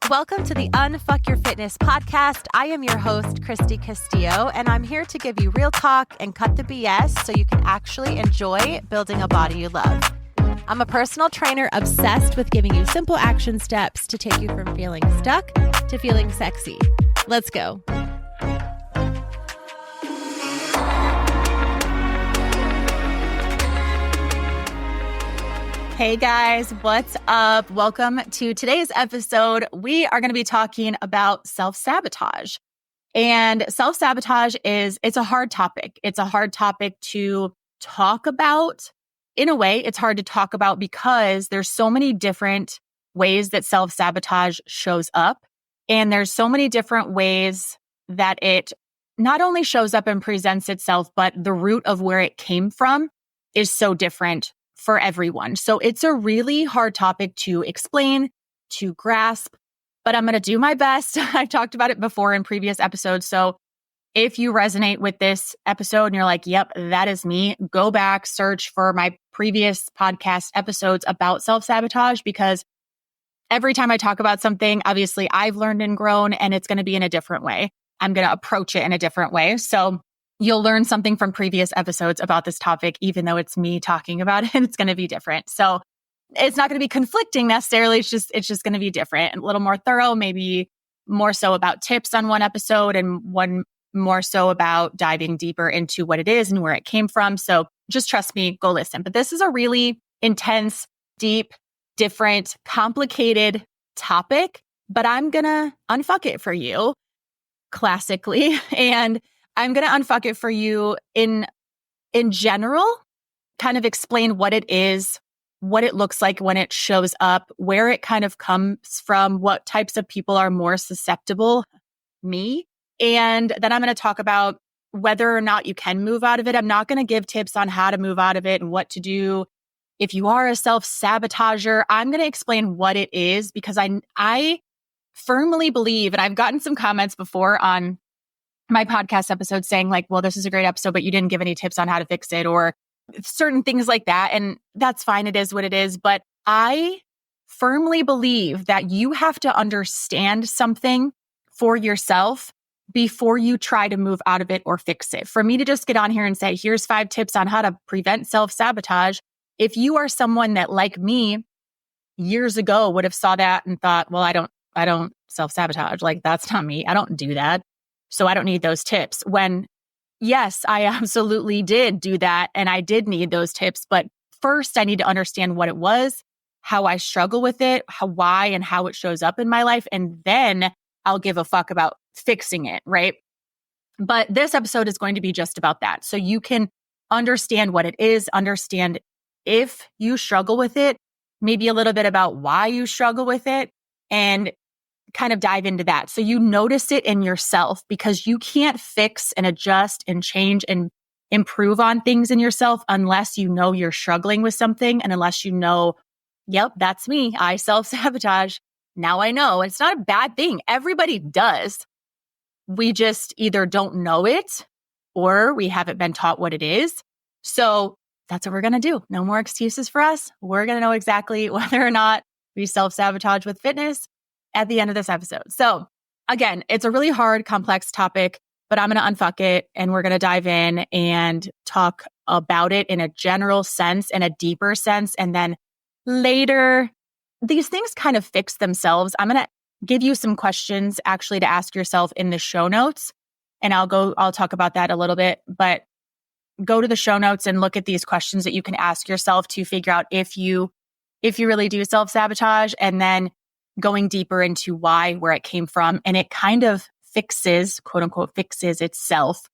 Welcome to the Unfuck Your Fitness podcast. I am your host, Christy Castillo, and I'm here to give you real talk and cut the BS so you can actually enjoy building a body you love. I'm a personal trainer obsessed with giving you simple action steps to take you from feeling stuck to feeling sexy. Let's go. Hey guys, what's up? Welcome to today's episode. We are going to be talking about self-sabotage. And self-sabotage it's a hard topic. It's a hard topic to talk about. In a way, it's hard to talk about because there's so many different ways that self-sabotage shows up. And there's so many different ways that it not only shows up and presents itself, but the root of where it came from is so different for everyone. So it's a really hard topic to explain, to grasp, but I'm going to do my best. I've talked about it before in previous episodes. So if you resonate with this episode and you're like, yep, that is me, go back, search for my previous podcast episodes about self-sabotage, because every time I talk about something, obviously I've learned and grown, and it's going to be in a different way. I'm going to approach it in a different way. So you'll learn something from previous episodes about this topic, even though it's me talking about it, it's going to be different. So it's not going to be conflicting necessarily. It's just going to be different, a little more thorough, maybe more so about tips on one episode and one more so about diving deeper into what it is and where it came from. So just trust me, go listen. But this is a really intense, deep, different, complicated topic, but I'm going to unfuck it for you classically. And I'm going to unfuck it for you in general, kind of explain what it is, what it looks like when it shows up, where it kind of comes from, what types of people are more susceptible, me. And then I'm going to talk about whether or not you can move out of it. I'm not going to give tips on how to move out of it and what to do. If you are a self-sabotager, I'm going to explain what it is, because I firmly believe, and I've gotten some comments before on my podcast episode saying like, well, this is a great episode, but you didn't give any tips on how to fix it or certain things like that. And that's fine. It is what it is. But I firmly believe that you have to understand something for yourself before you try to move out of it or fix it. For me to just get on here and say, here's 5 tips on how to prevent self-sabotage. If you are someone that, like me, years ago would have saw that and thought, well, I don't self-sabotage. Like, that's not me. I don't do that. So I don't need those tips. When, yes, I absolutely did do that. And I did need those tips. But first, I need to understand what it was, how I struggle with it, why and how it shows up in my life. And then I'll give a fuck about fixing it, right? But this episode is going to be just about that. So you can understand what it is, understand if you struggle with it, maybe a little bit about why you struggle with it, and kind of dive into that. So you notice it in yourself, because you can't fix and adjust and change and improve on things in yourself unless you know you're struggling with something. And unless you know, yep, that's me. I self-sabotage. Now I know it's not a bad thing. Everybody does. We just either don't know it or we haven't been taught what it is. So that's what we're going to do. No more excuses for us. We're going to know exactly whether or not we self-sabotage with fitness at the end of this episode. So again, it's a really hard, complex topic, but I'm going to unfuck it and we're going to dive in and talk about it in a general sense, in a deeper sense. And then later, these things kind of fix themselves. I'm going to give you some questions actually to ask yourself in the show notes. And I'll talk about that a little bit, but go to the show notes and look at these questions that you can ask yourself to figure out if you really do self-sabotage, and then going deeper into why, where it came from. And it kind of fixes, quote unquote, fixes itself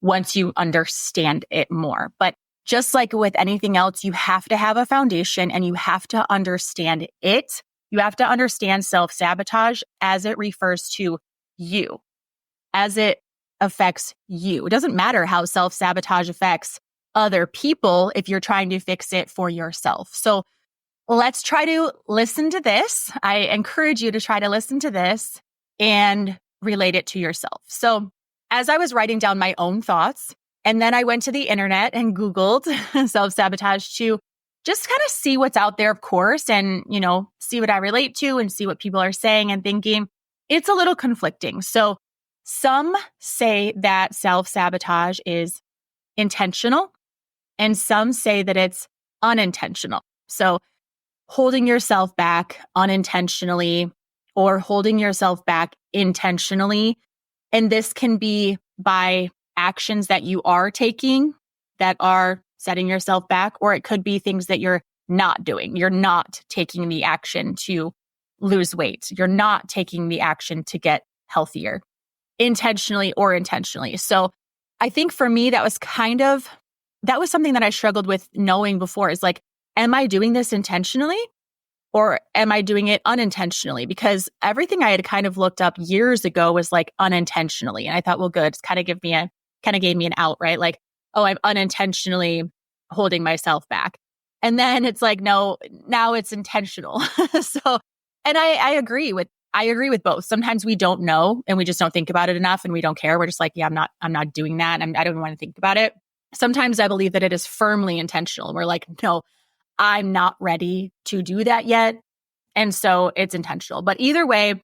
once you understand it more. But just like with anything else, you have to have a foundation and you have to understand it. You have to understand self-sabotage as it refers to you, as it affects you. It doesn't matter how self-sabotage affects other people if you're trying to fix it for yourself. So let's try to listen to this. I encourage you to try to listen to this and relate it to yourself. So as I was writing down my own thoughts, and then I went to the internet and Googled self-sabotage to just kind of see what's out there, of course, and, see what I relate to and see what people are saying and thinking. It's a little conflicting. So some say that self-sabotage is intentional, and some say that it's unintentional. So holding yourself back unintentionally or holding yourself back intentionally. And this can be by actions that you are taking that are setting yourself back, or it could be things that you're not doing. You're not taking the action to lose weight. You're not taking the action to get healthier, intentionally or intentionally. So I think for me, that was something that I struggled with knowing before, is like, am I doing this intentionally or am I doing it unintentionally? Because everything I had kind of looked up years ago was like unintentionally. And I thought, well, good. It's kind of gave me an out, right? Like, oh, I'm unintentionally holding myself back. And then it's like, no, now it's intentional. And I agree with both. Sometimes we don't know and we just don't think about it enough and we don't care. We're just like, yeah, I'm not doing that. I don't want to think about it. Sometimes I believe that it is firmly intentional. We're like, no, I'm not ready to do that yet. And so it's intentional. But either way,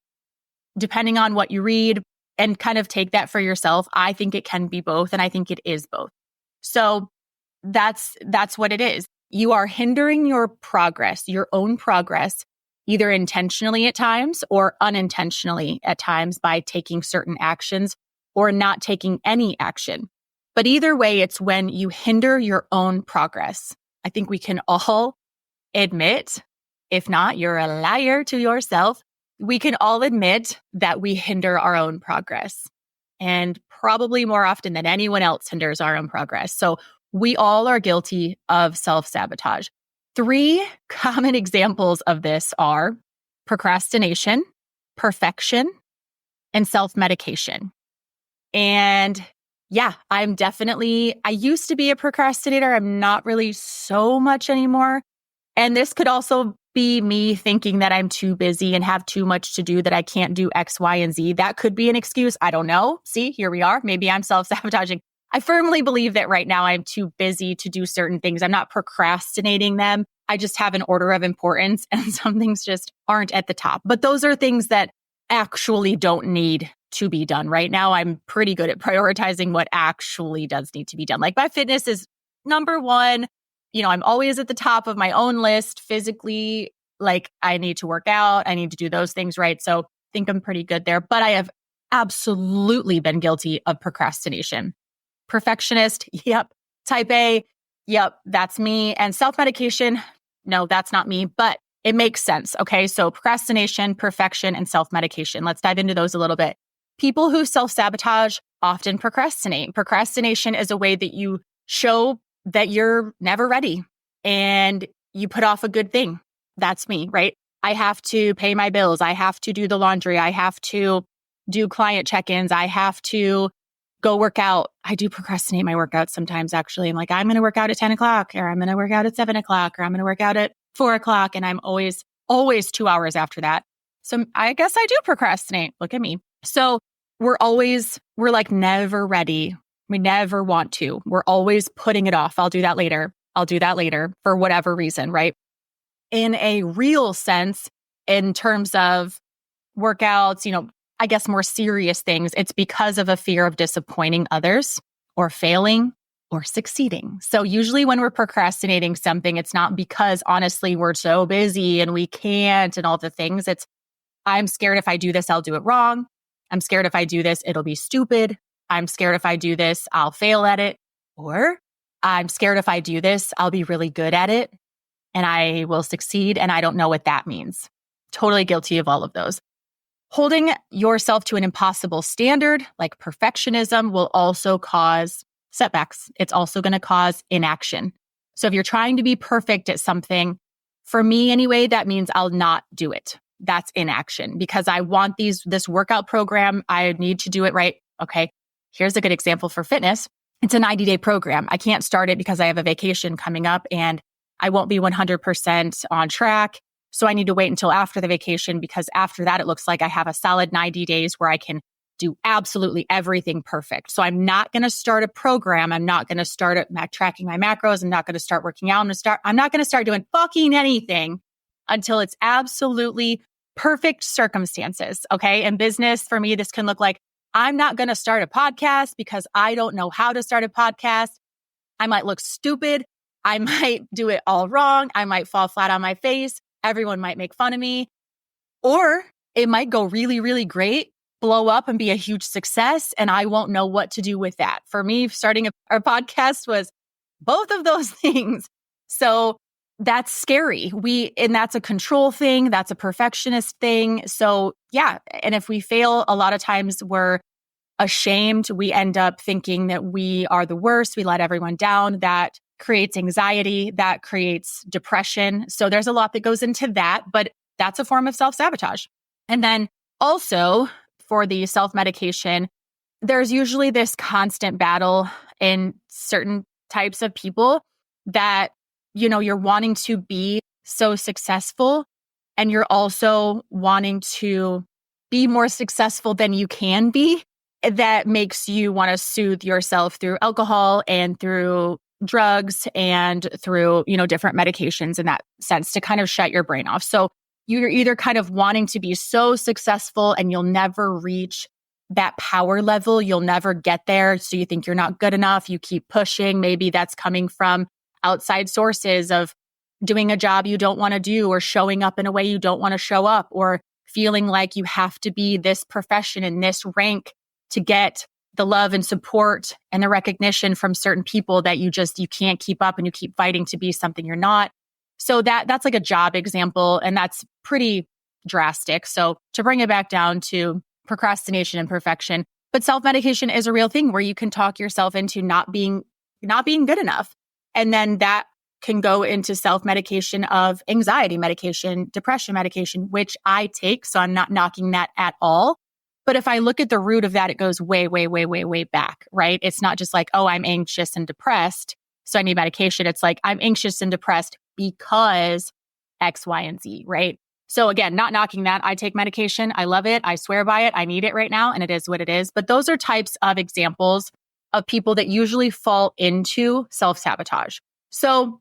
depending on what you read and kind of take that for yourself, I think it can be both. And I think it is both. So that's what it is. You are hindering your progress, your own progress, either intentionally at times or unintentionally at times by taking certain actions or not taking any action. But either way, it's when you hinder your own progress. I think we can all admit, if not, you're a liar to yourself. We can all admit that we hinder our own progress, and probably more often than anyone else hinders our own progress. So we all are guilty of self-sabotage. 3 common examples of this are procrastination, perfection, and self-medication. And yeah, I used to be a procrastinator. I'm not really so much anymore. And this could also be me thinking that I'm too busy and have too much to do, that I can't do X, Y, and Z. That could be an excuse. I don't know. See, here we are. Maybe I'm self-sabotaging. I firmly believe that right now I'm too busy to do certain things. I'm not procrastinating them. I just have an order of importance and some things just aren't at the top. But those are things that actually don't need to be done. Right now, I'm pretty good at prioritizing what actually does need to be done. Like my fitness is number one. I'm always at the top of my own list physically. Like I need to work out. I need to do those things, right? So I think I'm pretty good there. But I have absolutely been guilty of procrastination. Perfectionist, yep. Type A, yep, that's me. And self-medication, no, that's not me, but it makes sense. Okay, so procrastination, perfection, and self-medication. Let's dive into those a little bit. People who self-sabotage often procrastinate. Procrastination is a way that you show that you're never ready and you put off a good thing. That's me, right? I have to pay my bills. I have to do the laundry. I have to do client check-ins. I have to go work out. I do procrastinate my workouts sometimes, actually. I'm like, I'm going to work out at 10 o'clock, or I'm going to work out at 7 o'clock, or I'm going to work out at 4 o'clock. And I'm always 2 hours after that. So I guess I do procrastinate. Look at me. So we're like never ready. We never want to. We're always putting it off. I'll do that later. I'll do that later for whatever reason, right? In a real sense, in terms of workouts, I guess more serious things, it's because of a fear of disappointing others or failing or succeeding. So usually when we're procrastinating something, it's not because honestly we're so busy and we can't and all the things. It's, I'm scared if I do this, I'll do it wrong. I'm scared if I do this, it'll be stupid. I'm scared if I do this, I'll fail at it. Or I'm scared if I do this, I'll be really good at it and I will succeed. And I don't know what that means. Totally guilty of all of those. Holding yourself to an impossible standard, like perfectionism, will also cause setbacks. It's also going to cause inaction. So if you're trying to be perfect at something, for me anyway, that means I'll not do it. That's inaction because I want this workout program. I need to do it right. Okay. Here's a good example for fitness. It's a 90-day program. I can't start it because I have a vacation coming up and I won't be 100% on track. So I need to wait until after the vacation because after that, it looks like I have a solid 90 days where I can do absolutely everything perfect. So I'm not going to start a program. I'm not going to start tracking my macros. I'm not going to start working out. I'm not going to start doing fucking anything until it's absolutely perfect circumstances. Okay. In business, for me, this can look like I'm not going to start a podcast because I don't know how to start a podcast. I might look stupid. I might do it all wrong. I might fall flat on my face. Everyone might make fun of me. Or it might go really, really great, blow up and be a huge success. And I won't know what to do with that. For me, starting our podcast was both of those things. So that's scary. And that's a control thing. That's a perfectionist thing. So yeah. And if we fail, a lot of times we're ashamed. We end up thinking that we are the worst. We let everyone down. That creates anxiety. That creates depression. So there's a lot that goes into that, but that's a form of self-sabotage. And then also for the self-medication, there's usually this constant battle in certain types of people that, you're wanting to be so successful and you're also wanting to be more successful than you can be. That makes you want to soothe yourself through alcohol and through drugs and through, different medications in that sense to kind of shut your brain off. So you're either kind of wanting to be so successful and you'll never reach that power level. You'll never get there. So you think you're not good enough. You keep pushing. Maybe that's coming from outside sources of doing a job you don't want to do or showing up in a way you don't want to show up or feeling like you have to be this profession in this rank to get the love and support and the recognition from certain people that you can't keep up and you keep fighting to be something you're not. So that's like a job example, and that's pretty drastic. So to bring it back down to procrastination and perfection, but self-medication is a real thing where you can talk yourself into not being good enough. And then that can go into self-medication of anxiety medication, depression medication, which I take. So I'm not knocking that at all. But if I look at the root of that, it goes way, way, way, way, way back, right? It's not just like, oh, I'm anxious and depressed, so I need medication. It's like, I'm anxious and depressed because X, Y, and Z, right? So again, not knocking that. I take medication. I love it. I swear by it. I need it right now. And it is what it is. But those are types of examples of people that usually fall into self-sabotage. So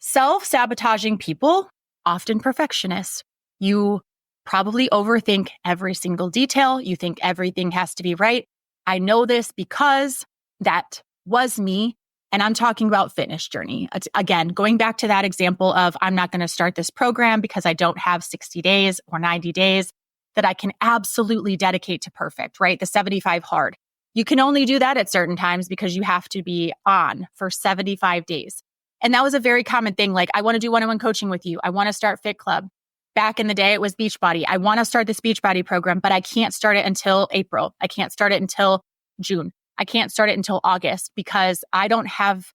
self-sabotaging people, often perfectionists. You probably overthink every single detail. You think everything has to be right. I know this because that was me. And I'm talking about fitness journey. Again, going back to that example of I'm not going to start this program because I don't have 60 days or 90 days that I can absolutely dedicate to perfect, right? The 75 hard. You can only do that at certain times because you have to be on for 75 days. And that was a very common thing. Like, I want to do one-on-one coaching with you. I want to start Fit Club. Back in the day, it was Beachbody. I want to start this Beachbody program, but I can't start it until April. I can't start it until June. I can't start it until August because I don't have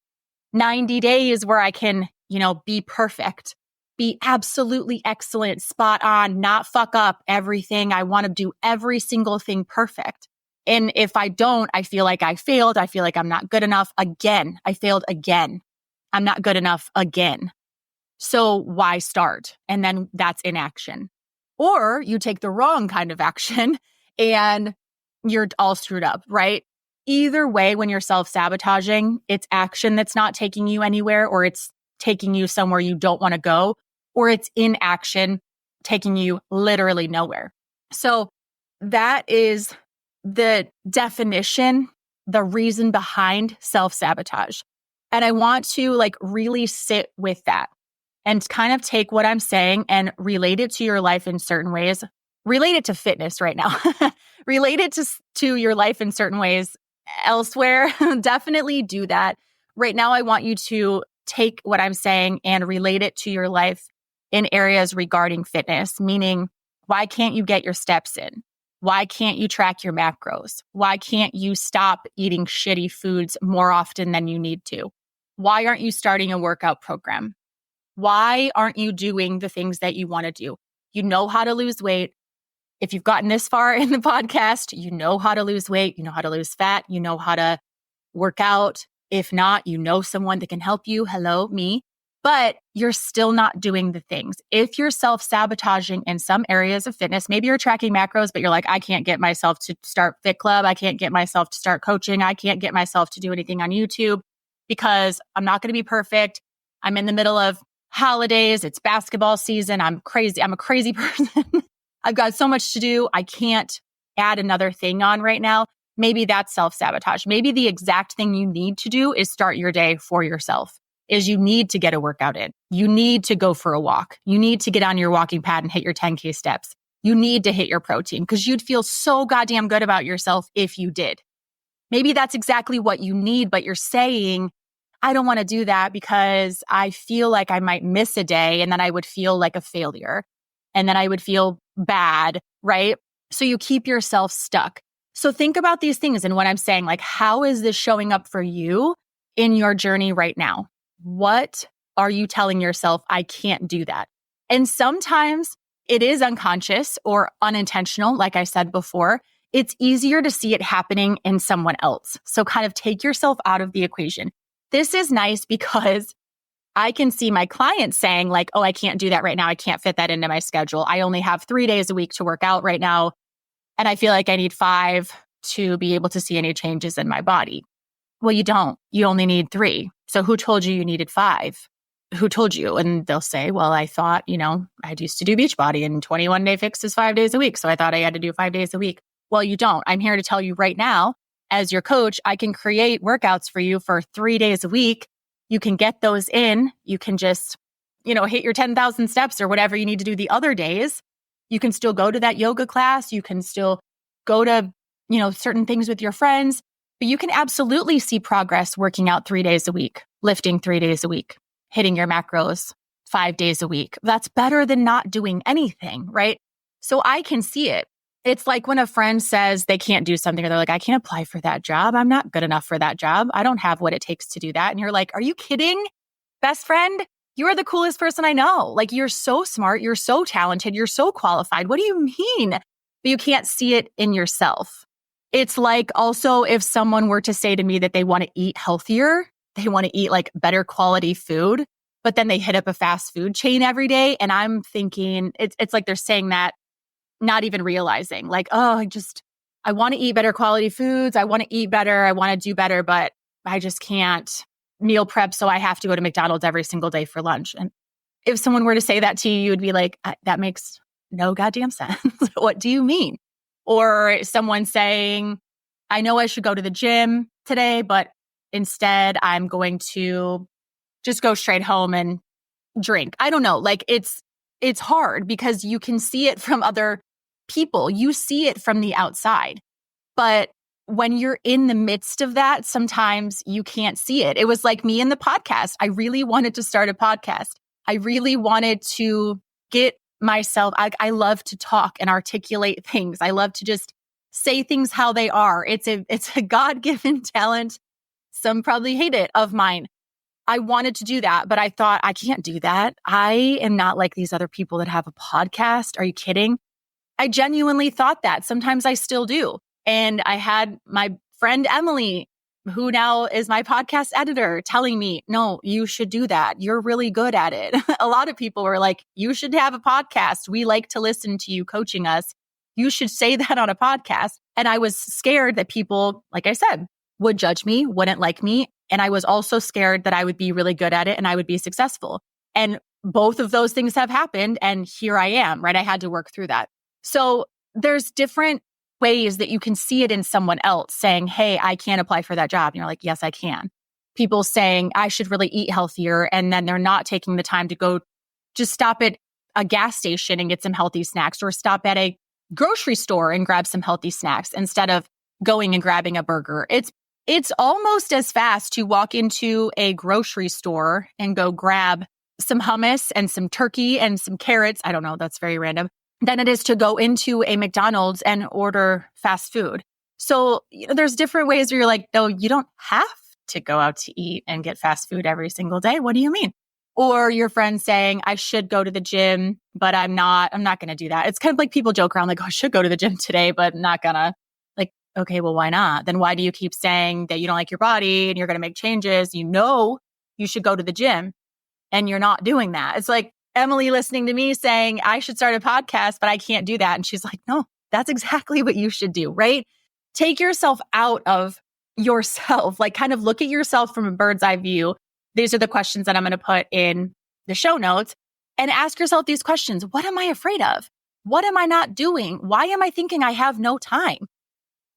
90 days where I can, be perfect, be absolutely excellent, spot on, not fuck up everything. I want to do every single thing perfect. And if I don't, I feel like I failed. I feel like I'm not good enough again. I failed again. I'm not good enough again. So why start? And then that's inaction. Or you take the wrong kind of action and you're all screwed up, right? Either way, when you're self-sabotaging, it's action that's not taking you anywhere, or it's taking you somewhere you don't want to go, or it's inaction taking you literally nowhere. So that is the definition, the reason behind self-sabotage. And I want to really sit with that and kind of take what I'm saying and relate it to your life in certain ways. Relate it to fitness right now. Relate it to your life in certain ways elsewhere. Definitely do that. Right now, I want you to take what I'm saying and relate it to your life in areas regarding fitness, meaning, why can't you get your steps in? Why can't you track your macros? Why can't you stop eating shitty foods more often than you need to? Why aren't you starting a workout program? Why aren't you doing the things that you want to do? You know how to lose weight. If you've gotten this far in the podcast, you know how to lose weight. You know how to lose fat. You know how to work out. If not, you know someone that can help you. Hello, me. but you're still not doing the things. If you're self-sabotaging in some areas of fitness, maybe you're tracking macros, but you're like, I can't get myself to start Fit Club. I can't get myself to start coaching. I can't get myself to do anything on YouTube because I'm not going to be perfect. I'm in the middle of holidays. It's basketball season. I'm crazy. I'm a crazy person. I've got so much to do. I can't add another thing on right now. Maybe that's self-sabotage. Maybe the exact thing you need to do is start your day for yourself. Is you need to get a workout in. You need to go for a walk. You need to get on your walking pad and hit your 10K steps. You need to hit your protein because you'd feel so goddamn good about yourself if you did. Maybe that's exactly what you need, but you're saying, I don't want to do that because I feel like I might miss a day and then I would feel like a failure and then I would feel bad, right? So you keep yourself stuck. So think about these things and what I'm saying, like, how is this showing up for you in your journey right now? What are you telling yourself? I can't do that. And sometimes it is unconscious or unintentional. Like I said before, it's easier to see it happening in someone else. So kind of take yourself out of the equation. This is nice because I can see my clients saying like, oh, I can't do that right now. I can't fit that into my schedule. I only have 3 days a week to work out right now. And I feel like I need 5 to be able to see any changes in my body. Well, you don't. You only need 3. So who told you needed 5? Who told you? And they'll say, well, I thought, I used to do Beachbody and 21 Day Fix is 5 days a week. So I thought I had to do 5 days a week. Well, you don't. I'm here to tell you right now, as your coach, I can create workouts for you for 3 days a week. You can get those in. You can just, hit your 10,000 steps or whatever you need to do the other days. You can still go to that yoga class. You can still go to, certain things with your friends. But you can absolutely see progress working out 3 days a week, lifting 3 days a week, hitting your macros 5 days a week. That's better than not doing anything, right? So I can see it. It's like when a friend says they can't do something or they're like, I can't apply for that job. I'm not good enough for that job. I don't have what it takes to do that. And you're like, are you kidding? Best friend, you are the coolest person I know. Like, you're so smart. You're so talented. You're so qualified. What do you mean? But you can't see it in yourself. It's like also if someone were to say to me that they want to eat healthier, they want to eat like better quality food, but then they hit up a fast food chain every day. And I'm thinking it's like they're saying that, not even realizing like, oh, I want to eat better quality foods. I want to eat better. I want to do better, but I just can't meal prep. So I have to go to McDonald's every single day for lunch. And if someone were to say that to you, you would be like, that makes no goddamn sense. What do you mean? Or someone saying, I know I should go to the gym today, but instead I'm going to just go straight home and drink. I don't know. Like it's hard because you can see it from other people. You see it from the outside. But when you're in the midst of that, sometimes you can't see it. It was like me in the podcast. I really wanted to start a podcast. I really wanted to get myself, I love to talk and articulate things. I love to just say things how they are. It's a God-given talent. Some probably hate it of mine. I wanted to do that, but I thought I can't do that. I am not like these other people that have a podcast. Are you kidding? I genuinely thought that. Sometimes I still do. And I had my friend Emily, who now is my podcast editor, telling me, no, you should do that. You're really good at it. A lot of people were like, you should have a podcast. We like to listen to you coaching us. You should say that on a podcast. And I was scared that people, like I said, would judge me, wouldn't like me. And I was also scared that I would be really good at it and I would be successful. And both of those things have happened. And here I am, right? I had to work through that. So there's different ways that you can see it in someone else saying, hey, I can't apply for that job. And you're like, yes, I can. People saying I should really eat healthier. And then they're not taking the time to go just stop at a gas station and get some healthy snacks or stop at a grocery store and grab some healthy snacks instead of going and grabbing a burger. It's almost as fast to walk into a grocery store and go grab some hummus and some turkey and some carrots. I don't know. That's very random. Than it is to go into a McDonald's and order fast food. So there's different ways where you're like, no, you don't have to go out to eat and get fast food every single day. What do you mean? Or your friend saying, I should go to the gym, but I'm not going to do that. It's kind of like people joke around like, oh, I should go to the gym today, but I'm not gonna. Like, okay, well, why not? Then why do you keep saying that you don't like your body and you're going to make changes? You know, you should go to the gym. and you're not doing that. It's like Emily listening to me saying, I should start a podcast, but I can't do that. And she's like, no, that's exactly what you should do, right? Take yourself out of yourself, like kind of look at yourself from a bird's eye view. These are the questions that I'm going to put in the show notes, and ask yourself these questions. What am I afraid of? What am I not doing? Why am I thinking I have no time?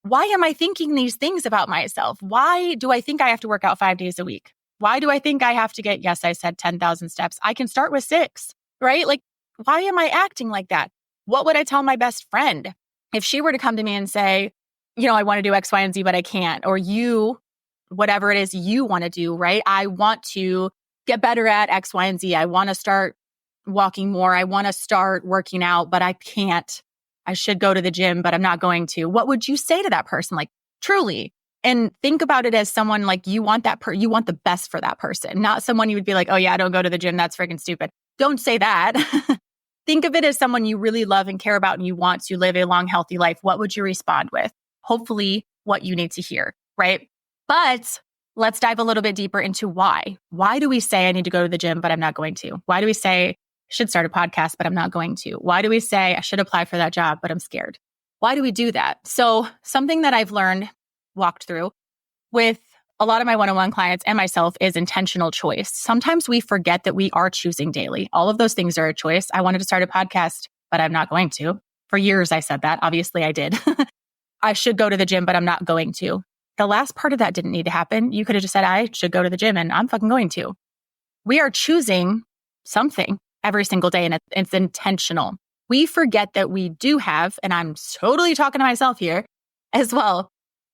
Why am I thinking these things about myself? Why do I think I have to work out 5 days a week? Why do I think I have to get, yes, I said 10,000 steps. I can start with 6, right? Like, why am I acting like that? What would I tell my best friend if she were to come to me and say, I want to do X, Y, and Z, but I can't, or whatever it is you want to do, right? I want to get better at X, Y, and Z. I want to start walking more. I want to start working out, but I can't. I should go to the gym, but I'm not going to. What would you say to that person? Like, truly. And think about it as someone like you want you want the best for that person, not someone you would be like, oh yeah, don't go to the gym. That's freaking stupid. Don't say that. Think of it as someone you really love and care about and you want to live a long, healthy life. What would you respond with? Hopefully what you need to hear, right? But let's dive a little bit deeper into why. Why do we say I need to go to the gym, but I'm not going to? Why do we say I should start a podcast, but I'm not going to? Why do we say I should apply for that job, but I'm scared? Why do we do that? So something that I've walked through with a lot of my one-on-one clients and myself is intentional choice. Sometimes we forget that we are choosing daily. All of those things are a choice. I wanted to start a podcast, but I'm not going to. For years, I said that. Obviously, I did. I should go to the gym, but I'm not going to. The last part of that didn't need to happen. You could have just said, I should go to the gym, and I'm fucking going to. We are choosing something every single day, and it's intentional. We forget that we do have, and I'm totally talking to myself here as well,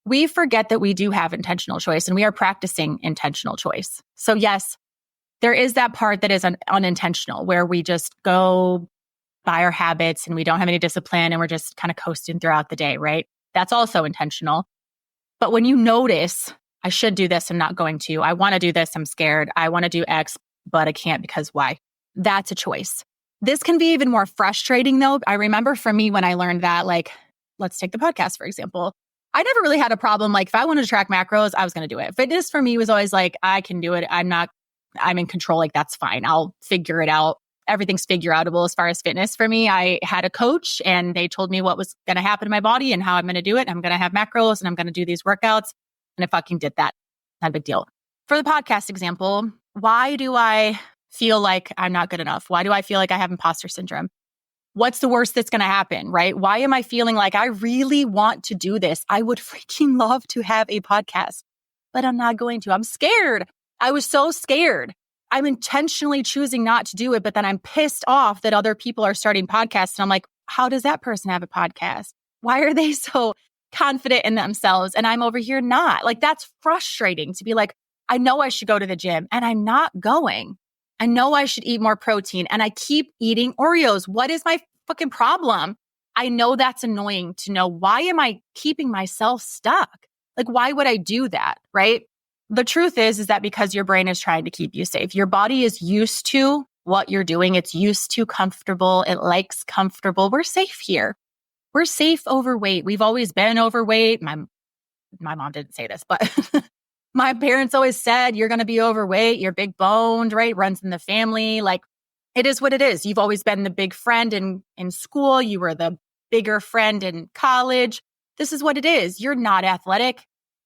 we forget that we do have intentional choice, and we are practicing intentional choice. So yes, there is that part that is unintentional, where we just go by our habits and we don't have any discipline and we're just kind of coasting throughout the day, right? That's also intentional. But when you notice, I should do this, I'm not going to. I want to do this, I'm scared. I want to do X, but I can't because why? That's a choice. This can be even more frustrating though. I remember for me when I learned that, like, let's take the podcast, for example. I never really had a problem. Like if I wanted to track macros, I was going to do it. Fitness for me was always like, I can do it. I'm in control. Like that's fine. I'll figure it out. Everything's figure outable as far as fitness for me. I had a coach and they told me what was going to happen to my body and how I'm going to do it. I'm going to have macros and I'm going to do these workouts. And I fucking did that. Not a big deal. For the podcast example, why do I feel like I'm not good enough? Why do I feel like I have imposter syndrome? What's the worst that's going to happen, right? Why am I feeling like I really want to do this? I would freaking love to have a podcast, but I'm not going to. I'm scared. I was so scared. I'm intentionally choosing not to do it, but then I'm pissed off that other people are starting podcasts. And I'm like, how does that person have a podcast? Why are they so confident in themselves? And I'm over here not. Like, that's frustrating to be like, I know I should go to the gym and I'm not going. I know I should eat more protein and I keep eating Oreos. What is my fucking problem? I know that's annoying to know. Why am I keeping myself stuck? Like, why would I do that, right? The truth is that because your brain is trying to keep you safe. Your body is used to what you're doing. It's used to comfortable. It likes comfortable. We're safe here. We're safe overweight. We've always been overweight. My mom didn't say this, but my parents always said, you're going to be overweight. You're big boned, right? Runs in the family. Like, it is what it is. You've always been the big friend in school. You were the bigger friend in college. This is what it is. You're not athletic.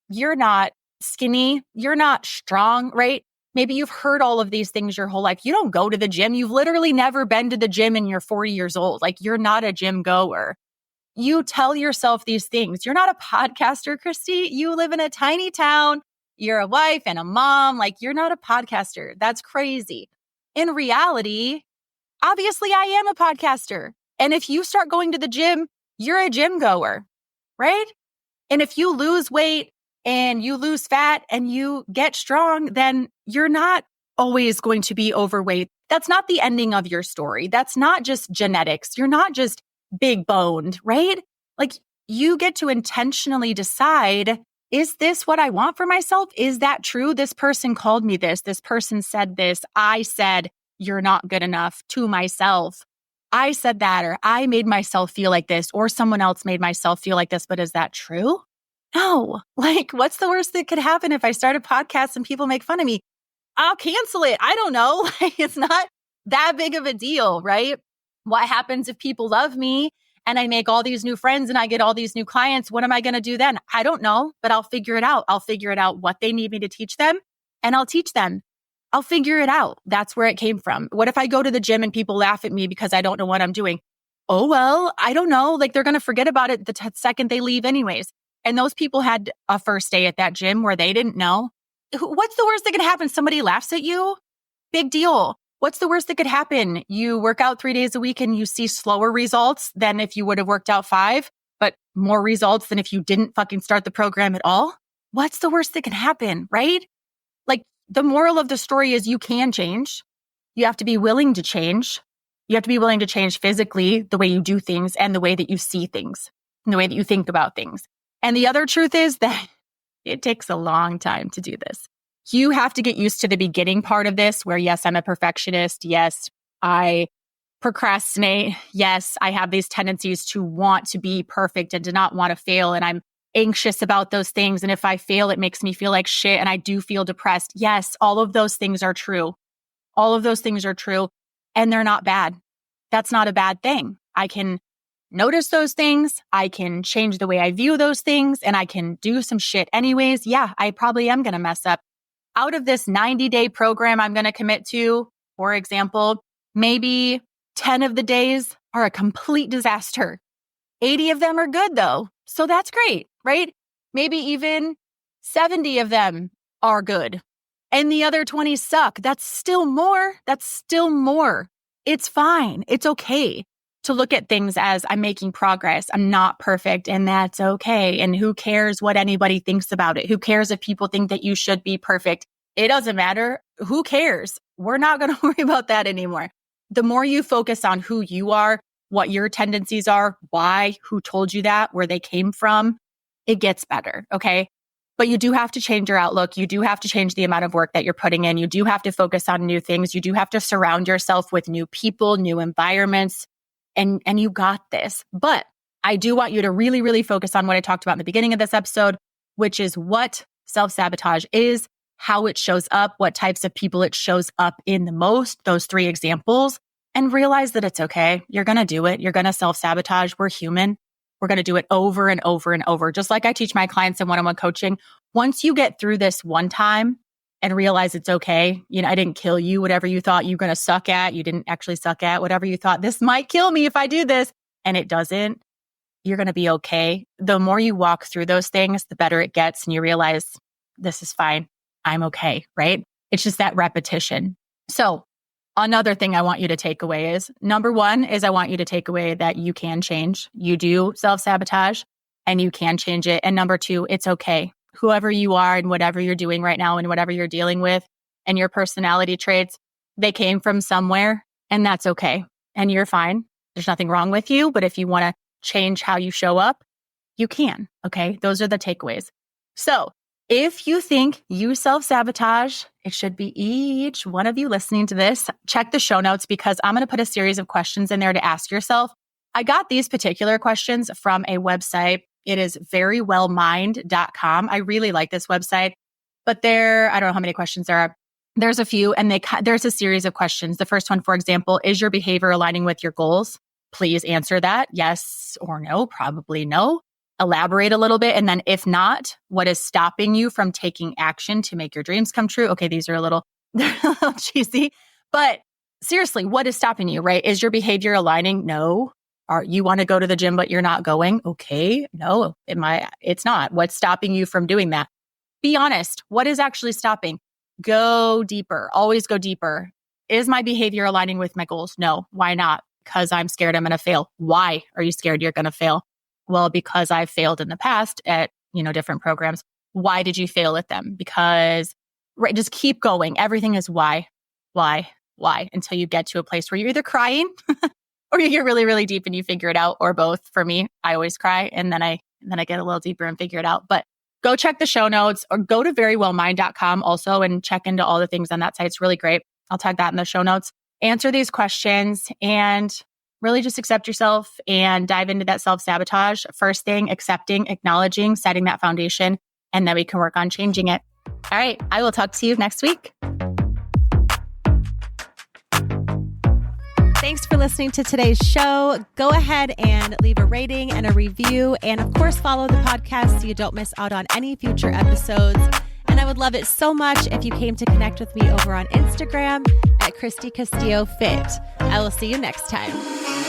You're not skinny. You're not strong, right? Maybe you've heard all of these things your whole life. You don't go to the gym. You've literally never been to the gym and you're 40 years old. Like, you're not a gym goer. You tell yourself these things. You're not a podcaster, Christy. You live in a tiny town. You're a wife and a mom. Like, you're not a podcaster. That's crazy. In reality, obviously I am a podcaster. And if you start going to the gym, you're a gym goer, right? And if you lose weight and you lose fat and you get strong, then you're not always going to be overweight. That's not the ending of your story. That's not just genetics. You're not just big boned, right? Like, you get to intentionally decide, is this what I want for myself? Is that true? This person called me this. This person said this. I said, you're not good enough to myself. I said that, or I made myself feel like this, or someone else made myself feel like this. But is that true? No. Like, what's the worst that could happen if I start a podcast and people make fun of me? I'll cancel it. I don't know. It's not that big of a deal, right? What happens if people love me and I make all these new friends and I get all these new clients? What am I going to do then? I don't know, but I'll figure it out. I'll figure it out what they need me to teach them and I'll teach them. I'll figure it out. That's where it came from. What if I go to the gym and people laugh at me because I don't know what I'm doing? Oh, well, I don't know. Like they're going to forget about it the second they leave anyways. And those people had a first day at that gym where they didn't know. What's the worst that could happen? Somebody laughs at you? Big deal. What's the worst that could happen? You work out 3 days a week and you see slower results than if you would have worked out 5, but more results than if you didn't fucking start the program at all? What's the worst that can happen, right? Like the moral of the story is you can change. You have to be willing to change. You have to be willing to change physically, the way you do things and the way that you see things and the way that you think about things. And the other truth is that it takes a long time to do this. You have to get used to the beginning part of this where, yes, I'm a perfectionist. Yes, I procrastinate. Yes, I have these tendencies to want to be perfect and to not want to fail. And I'm anxious about those things. And if I fail, it makes me feel like shit. And I do feel depressed. Yes, all of those things are true. All of those things are true. And they're not bad. That's not a bad thing. I can notice those things. I can change the way I view those things and I can do some shit anyways. Yeah, I probably am going to mess up. Out of this 90-day program I'm going to commit to, for example, maybe 10 of the days are a complete disaster. 80 of them are good though. So that's great, right? Maybe even 70 of them are good. And the other 20 suck. That's still more. That's still more. It's fine. It's okay to look at things as I'm making progress. I'm not perfect and that's okay. And who cares what anybody thinks about it? Who cares if people think that you should be perfect? It doesn't matter. Who cares? We're not going to worry about that anymore. The more you focus on who you are, what your tendencies are, why, who told you that, where they came from, it gets better. Okay. But you do have to change your outlook. You do have to change the amount of work that you're putting in. You do have to focus on new things. You do have to surround yourself with new people, new environments. And you got this. But I do want you to really, really focus on what I talked about in the beginning of this episode, which is what self-sabotage is, how it shows up, what types of people it shows up in the most, those 3 examples, and realize that it's okay. You're going to do it. You're going to self-sabotage. We're human. We're going to do it over and over and over. Just like I teach my clients in one-on-one coaching, once you get through this one time and realize it's okay. I didn't kill you. Whatever you thought you were going to suck at, you didn't actually suck at. Whatever you thought, this might kill me if I do this, and it doesn't, you're going to be okay. The more you walk through those things, the better it gets. And you realize this is fine. I'm okay, right? It's just that repetition. So another thing I want you to take away is, number 1 is I want you to take away that you can change. You do self-sabotage and you can change it. And number 2, it's okay. Whoever you are and whatever you're doing right now and whatever you're dealing with and your personality traits, they came from somewhere and that's okay. And you're fine. There's nothing wrong with you. But if you want to change how you show up, you can. Okay. Those are the takeaways. So if you think you self-sabotage, it should be each one of you listening to this. Check the show notes because I'm going to put a series of questions in there to ask yourself. I got these particular questions from a website. It is verywellmind.com. I really like this website, but I don't know how many questions there are. There's a few and there's a series of questions. The first one, for example, is your behavior aligning with your goals? Please answer that. Yes or no, probably no. Elaborate a little bit. And then if not, what is stopping you from taking action to make your dreams come true? Okay, these are a little cheesy, but seriously, what is stopping you, right? Is your behavior aligning? No. You want to go to the gym, but you're not going? Okay, no, it's not. What's stopping you from doing that? Be honest. What is actually stopping? Go deeper. Always go deeper. Is my behavior aligning with my goals? No. Why not? Because I'm scared I'm going to fail. Why are you scared you're going to fail? Well, because I've failed in the past at, different programs. Why did you fail at them? Because, right, just keep going. Everything is why, until you get to a place where you're either crying or you get really, really deep and you figure it out, or both. For me, I always cry and then I get a little deeper and figure it out. But go check the show notes or go to verywellmind.com also and check into all the things on that site. It's really great. I'll tag that in the show notes. Answer these questions and really just accept yourself and dive into that self-sabotage. First thing, accepting, acknowledging, setting that foundation, and then we can work on changing it. All right. I will talk to you next week. listening to today's show. Go ahead and leave a rating and a review. And of course, follow the podcast so you don't miss out on any future episodes. And I would love it so much if you came to connect with me over on Instagram at Christy Castillo Fit. I will see you next time.